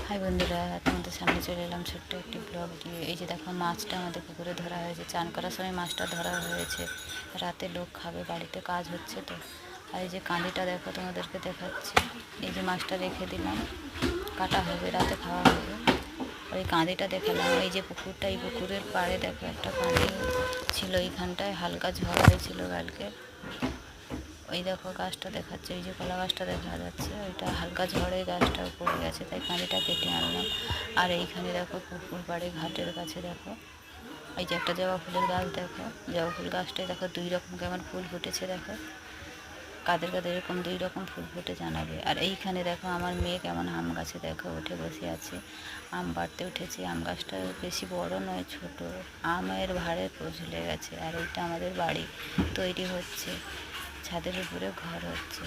High বন্ধুরা, তোমাদের সামনে চলে এলাম ছোট্ট একটি ব্লগ দিয়ে। এই যে দেখো, মাছটা আমাদের পুকুরে ধরা হয়েছে। চান করার সময় মাছটা ধরা হয়েছে। রাতে লোক খাবে, বাড়িতে কাজ হচ্ছে তো। আর এই যে কাঁদিটা দেখো, তোমাদেরকে দেখাচ্ছি। এই যে মাছটা রেখে দিলাম, কাটা হবে, রাতে খাওয়া হবে। ওই কাঁদিটা দেখালাম। এই যে পুকুরটা, এই পুকুরের পাড়ে দেখো একটা কাঁদি ছিল। এইখানটায় হালকা ঝড় হয়েছিল কালকে। ওই দেখো গাছটা দেখাচ্ছে, ওই যে কলা গাছটা দেখা যাচ্ছে, ওইটা হালকা ঝড়ে গাছটা পড়ে গেছে, তাই কাঁদিটা কেটে আনলাম। আর এইখানে দেখো পুকুর পাড়ে ঘাটের কাছে দেখো, এই যে একটা জবা ফুলের গাছ দেখো। জবা ফুল গাছটায় দেখো 2 রকম কেমন ফুল ফুটেছে দেখো। কাদের কাদের এরকম 2 রকম ফুল ফুটে জানাবে। আর এইখানে দেখো আমার মেয়ে কেমন আম গাছে দেখো উঠে বসে আছে, আম পাড়তে উঠেছে। আম গাছটা বেশি বড় নয়, ছোট। আমের ভারে ঝুলে গেছে। আর এইটা আমাদের বাড়ি তৈরি হচ্ছে, ছাদের উপরে ঘর হচ্ছে।